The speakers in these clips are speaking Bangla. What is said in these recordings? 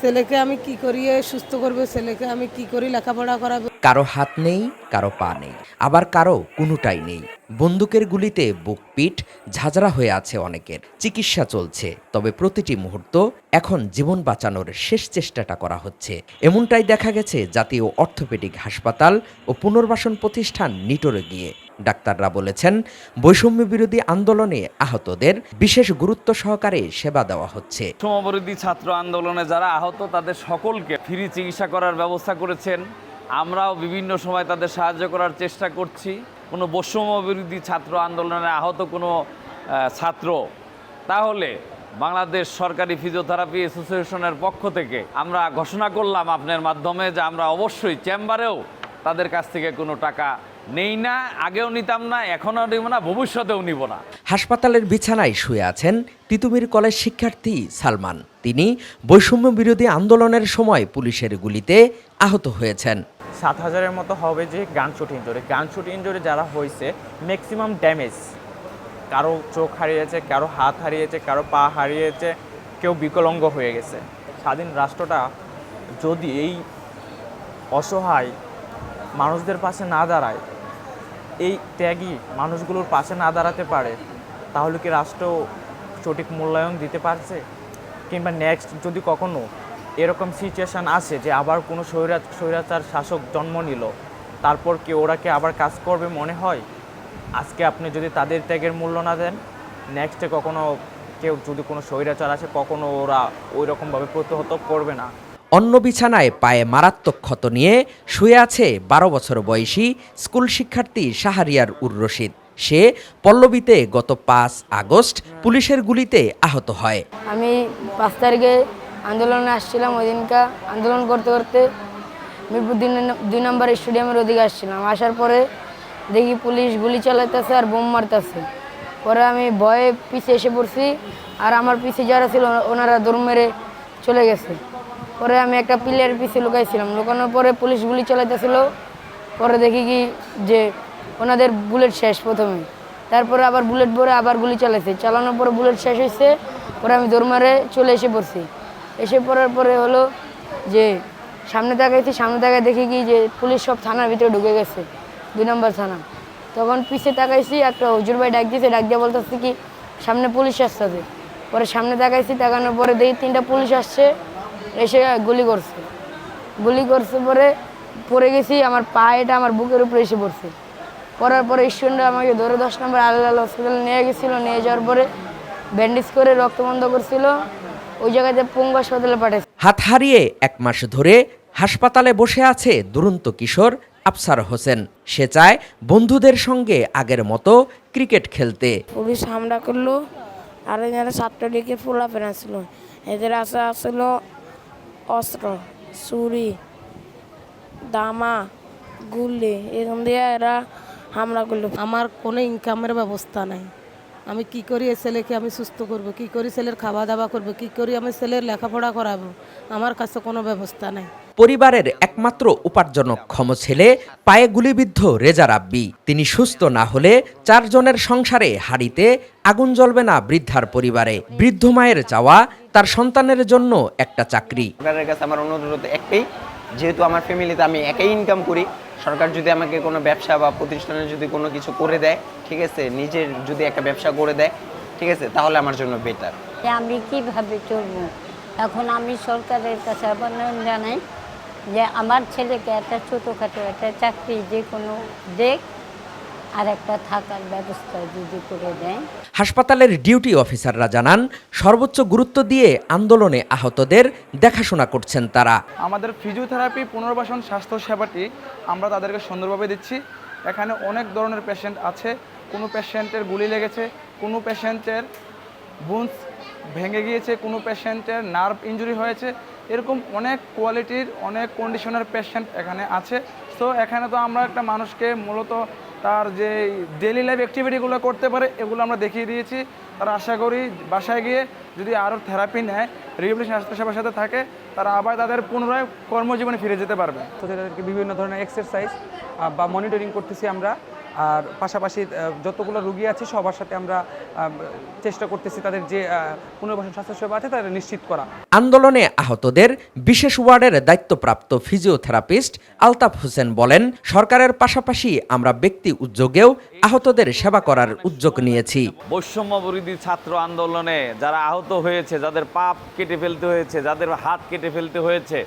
ছেলেকে আমি কি করিয়ে সুস্থ করবো, ছেলেকে আমি কি করি লেখাপড়া করাবো। কারো হাত নেই, কারো পা নেই, আবার কারো কোনোটাই নেই। বন্দুকের গুলিতে বুক পিঠ ঝাঁঝরা হয়ে আছে অনেকের। চিকিৎসা চলছে, তবে প্রতিটি মুহূর্ত এখন জীবন বাঁচানোর শেষ চেষ্টাটা করা হচ্ছে। এমনটাই দেখা গেছে জাতীয় অর্থোপেডিক হাসপাতাল ও পুনর্বাসন প্রতিষ্ঠান নিটোরে গিয়ে। ডাক্তাররা বলেছেন, বৈষম্য বিরোধী আন্দোলনে আহতদের বিশেষ গুরুত্ব সহকারে সেবা দেওয়া হচ্ছে। বৈষম্যবিরোধী ছাত্র আন্দোলনে যারা আহত তাদের সকলকে ফ্রি চিকিৎসা করার ব্যবস্থা করেছেন। আমরাও বিভিন্ন সময় তাদের সাহায্য করার চেষ্টা করছি। কোনো বৈষম্যবিরোধী ছাত্র আন্দোলনে আহত কোনো ছাত্র তাহলে বাংলাদেশ সরকারি ফিজিওথেরাপি অ্যাসোসিয়েশনের পক্ষ থেকে আমরা ঘোষণা করলাম আপনার মাধ্যমে যে আমরা অবশ্যই চেম্বারেও তাদের কাছ থেকে কোনো টাকা নেই না, আগেও নিতাম না, এখনও নিব না, ভবিষ্যতেও নিব না। হাসপাতালের বিছানায় শুয়ে আছেন তিতুমির কলেজ শিক্ষার্থী সালমান। তিনি বৈষম্য বিরোধী আন্দোলনের সময় পুলিশের গুলিতে আহত হয়েছেন। 7,000-এর মতো হবে যে গানশুট ইনজুরি যারা হয়েছে ম্যাক্সিমাম ড্যামেজ, কারো চোখ হারিয়েছে, কারো হাত হারিয়েছে, কারো পা হারিয়েছে, কেউ বিকলাঙ্গ হয়ে গেছে। স্বাধীন রাষ্ট্রটা যদি এই অসহায় মানুষদের পাশে না দাঁড়ায়, এই ত্যাগী মানুষগুলোর পাশে না দাঁড়াতে পারে, তাহলে কি রাষ্ট্র সঠিক মূল্যায়ন দিতে পারছে? কিংবা নেক্সট যদি কখনো এরকম সিচুয়েশান আসে যে আবার কোনো স্বৈরাচার শাসক জন্ম নিল, তারপর কি ওরা কি আবার কাজ করবে মনে হয়? আজকে আপনি যদি তাদের ত্যাগের মূল্য না দেন, নেক্সটে কখনো কেউ যদি কোনো স্বৈরাচার আসে, কখনো ওরা ওই রকমভাবে প্রতিহত করবে না। অন্য বিছানায় পায়ে মারাত্মক ক্ষত নিয়ে শুয়ে আছে 12 বছর বয়সী স্কুল শিক্ষার্থী শাহরিয়ার উর রশিদ। সে পল্লবীতে গত 5 আগস্ট পুলিশের গুলিতে আহত হয়। আমি 5 তারিখে আন্দোলনে আসছিলাম। ওই দিনকা আন্দোলন করতে করতে মিরপুর 2 নম্বর স্টেডিয়ামের ওদিকে আসছিলাম। আসার পরে দেখি পুলিশ গুলি চালাইতেছে আর বোম মারতেছে। পরে আমি ভয়ে পিছিয়ে এসে পড়ছি, আর আমার পিছিয়ে যারা ছিল ওনারা দৌড় মেরে চলে গেছে। পরে আমি একটা পিলারের পিছিয়ে লুকাইছিলাম। লুকানোর পরে পুলিশ গুলি চালাইতেছিল। পরে দেখি কি যে ওনাদের বুলেট শেষ প্রথমে, তারপরে আবার বুলেট ভরে আবার গুলি চালাইছে। চালানোর পরে বুলেট শেষ হয়েছে। পরে আমি দৌড় মারে চলে এসে পড়ছি। এসে পড়ার পরে হলো যে সামনে তাকায় দেখি কি যে পুলিশ সব থানার ভিতরে ঢুকে গেছে, 2 নম্বর থানা। তখন পিছিয়ে তাকাইছি, একটা হুজুর ভাই ডাক দিয়ে বলতেছে কি সামনে পুলিশ আসতেছে। পরে সামনে তাকানোর পরে দেখি 3টা পুলিশ আসছে, এসে গুলি করছে। পরে পড়ে গেছি, আমার পা এটা আমার বুকের উপরে এসে পড়ছে। পড়ার পরে স্টুডেন্টরা আমাকে ধরে 10 নম্বর আলাদা হসপিটালে নিয়ে গেছিলো। নিয়ে যাওয়ার পরে ব্যান্ডেজ করে রক্ত বন্ধ করছিল। ওই জায়গাতে পঙ্গু হাসপাতালে পাঠাইছে। হাত হারিয়ে 1 মাস ধরে হাসপাতালে বসে আছে দুরন্ত কিশোর আফসার হোসেন। সে চায় বন্ধুদের সঙ্গে আগের মতো ক্রিকেট খেলতে। পুলিশ হামলা করলো, আর এখানে ছাত্রলীগের ফুলাফেরা ছিল। এদের আসলো অস্ত্র, ছুরি, দামা, গুলি, এরকম দিয়ে এরা হামলা করলো। আমার কোনো ইনকামের ব্যবস্থা নাই। আমি কি করি এই ছেলেকে আমি সুস্থ করব, কি করি ছেলের খাওয়া দাওয়া করবো, কি করি আমি ছেলের লেখাপড়া করাবো, আমার কাছে কোনো ব্যবস্থা নাই। পরিবারের একমাত্র উপার্জনক্ষম ছেলে পায়ে গুলিবিদ্ধ রেজা রাব্বি। তিনি সুস্থ না হলে 4 জনের সংসারে হাঁড়িতে আগুন জ্বলবে না বৃদ্ধার পরিবারে। বৃদ্ধ মায়ের চাওয়া তার সন্তানের জন্য একটা চাকরি। সরকারের কাছে আমার অনুরোধ একটাই, যেহেতু আমার ফ্যামিলিতে আমি একাই ইনকাম করি, সরকার যদি আমাকে কোনো ব্যবসা বা প্রতিষ্ঠানে যদি কোনো কিছু করে দেয়, ঠিক আছে, নিজের যদি একটা ব্যবসা করে দেয়, ঠিক আছে, তাহলে আমার জন্য বেটার। আমি কিভাবে চলবো এখন? আমি সরকারের কাছে আবেদন জানাই যে আমার ছেলেকে একটা ছোটোখাটো একটা চাকরি যে কোনো দেখ, আর একটা থাকার ব্যবস্থা যদি করে দেয়। হাসপাতালের ডিউটি অফিসাররা জানান, সর্বোচ্চ গুরুত্ব দিয়ে আন্দোলনে আহতদের দেখাশোনা করছেন তারা। আমাদের ফিজিওথেরাপি পুনর্বাসন স্বাস্থ্য সেবাটি আমরা তাদেরকে সুন্দরভাবে দিচ্ছি। এখানে অনেক ধরনের পেশেন্ট আছে। কোনো পেশেন্টের গুলি লেগেছে, কোনো পেশেন্টের বোনস ভেঙে গিয়েছে, কোনো পেশেন্টের নার্ভ ইনজুরি হয়েছে। এরকম অনেক কোয়ালিটির অনেক কন্ডিশনের পেশেন্ট এখানে আছে। সো এখানে তো আমরা একটা মানুষকে মূলত তার যে ডেইলি লাইফ অ্যাক্টিভিটিগুলো করতে পারে এগুলো আমরা দেখিয়ে দিয়েছি। তারা আশা করি বাসায় গিয়ে যদি আরও থেরাপি নেয়, রিহ্যাবিলিটেশন স্বাস্থ্যসেবার সাথে থাকে, তারা আবার তাদের পুনরায় কর্মজীবনে ফিরে যেতে পারবে। তাদেরকে বিভিন্ন ধরনের এক্সারসাইজ বা মনিটরিং করতেছি আমরা, আর পাশাপাশি যতগুলো রুগী আছে সবার সাথে আমরা চেষ্টা করতেছি তাদের যে পুনর্বাসন স্বাস্থ্যসেবা আছে তাদের নিশ্চিত করা। আন্দোলনে আহতদের বিশেষ ওয়ার্ডের দায়িত্বপ্রাপ্ত ফিজিওথেরাপিস্ট আলতাফ হোসেন বলেন, সরকারের পাশাপাশি আমরা ব্যক্তি উদ্যোগেও আহতদের সেবা করার উদ্যোগ নিয়েছি। বৈষম্য বিরোধী ছাত্র আন্দোলনে যারা আহত হয়েছে, যাদের পা কেটে ফেলতে হয়েছে, যাদের হাত কেটে ফেলতে হয়েছে,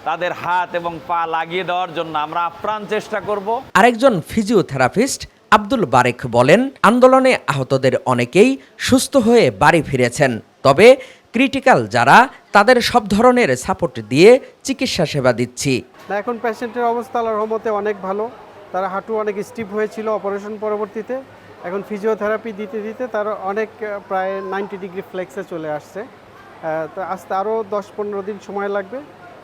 তাদের হাত এবং পা লাগিয়ে দেওয়ার জন্য আমরা আপ্রাণ চেষ্টা করব। আরেকজন ফিজিওথেরাপিস্ট আব্দুল বারেক বলেন, আন্দোলনে আহতদের অনেকেই সুস্থ হয়ে বাড়ি ফিরেছেন, তবে ক্রিটিক্যাল যারা তাদের সব ধরনের সাপোর্ট দিয়ে চিকিৎসা সেবা দিচ্ছি। এখন পেশেন্টের অবস্থা আল্লাহর রহমতে অনেক ভালো। তারা হাঁটু অনেক স্টিফ হয়েছিল অপারেশন পরবর্তীতে, এখন ফিজিওথেরাপি দিতে দিতে তার অনেক প্রায় 90 ডিগ্রি ফ্লেক্সে চলে আসছে। তো আসতে আরও 10-15 দিন সময় লাগবে,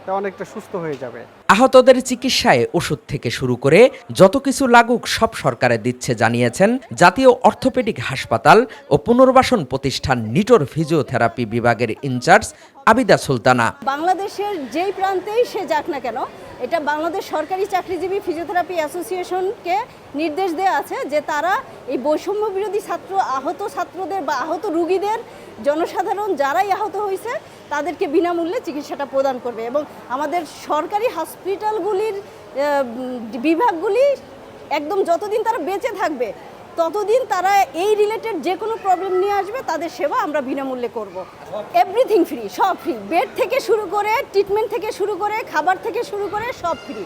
তা অনেকটা সুস্থ হয়ে যাবে। আহতদের চিকিৎসায় ওষুধ থেকে শুরু করে যত কিছু লাগুক সব সরকারে দিচ্ছে জানিয়েছেন জাতীয় অর্থোপেডিক হাসপাতাল ও পুনর্বাসন প্রতিষ্ঠান নিটোর ফিজিওথেরাপি বিভাগের ইনচার্জ আবিদা সুলতানা। বাংলাদেশের যেই প্রান্তেই সে যাক না কেন, এটা বাংলাদেশ সরকারি চাকরিজীবী ফিজিওথেরাপি অ্যাসোসিয়েশনকে নির্দেশ দেওয়া আছে যে তারা এই বৈষম্য বিরোধী আহত ছাত্রদের বা আহত রুগীদের, জনসাধারণ যারাই আহত হয়েছে তাদেরকে বিনামূল্যে চিকিৎসাটা প্রদান করবে এবং আমাদের সরকারি হসপিটালগুলির বিভাগগুলি একদম যতদিন তারা বেঁচে থাকবে ততদিন তারা এই রিলেটেড যে কোনো প্রবলেম নিয়ে আসবে, তাদের সেবা আমরা বিনামূল্যে করব। এভরিথিং ফ্রি, সব ফ্রি, বেড থেকে শুরু করে ট্রিটমেন্ট থেকে শুরু করে খাবার থেকে শুরু করে সব ফ্রি।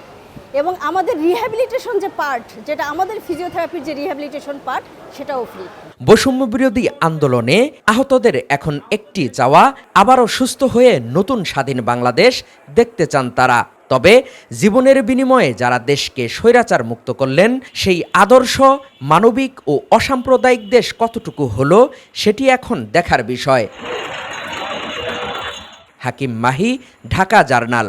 এবং আমাদের রিহ্যাবিলিটেশন যে পার্ট, যেটা আমাদের ফিজিওথেরাপির যে রিহ্যাবিলিটেশন পার্ট, সেটাও ফ্রি। বৈষম্য বিরোধী আন্দোলনে আহতদের এখন একটি চাওয়া, আবারও সুস্থ হয়ে নতুন স্বাধীন বাংলাদেশ দেখতে চান তারা। তবে জীবনের বিনিময়ে যারা দেশকে স্বৈরাচার মুক্ত করলেন, সেই আদর্শ মানবিক ও অসাম্প্রদায়িক দেশ কতটুকু হলো সেটি এখন দেখার বিষয়। হাকিম মাহি, ঢাকা জার্নাল।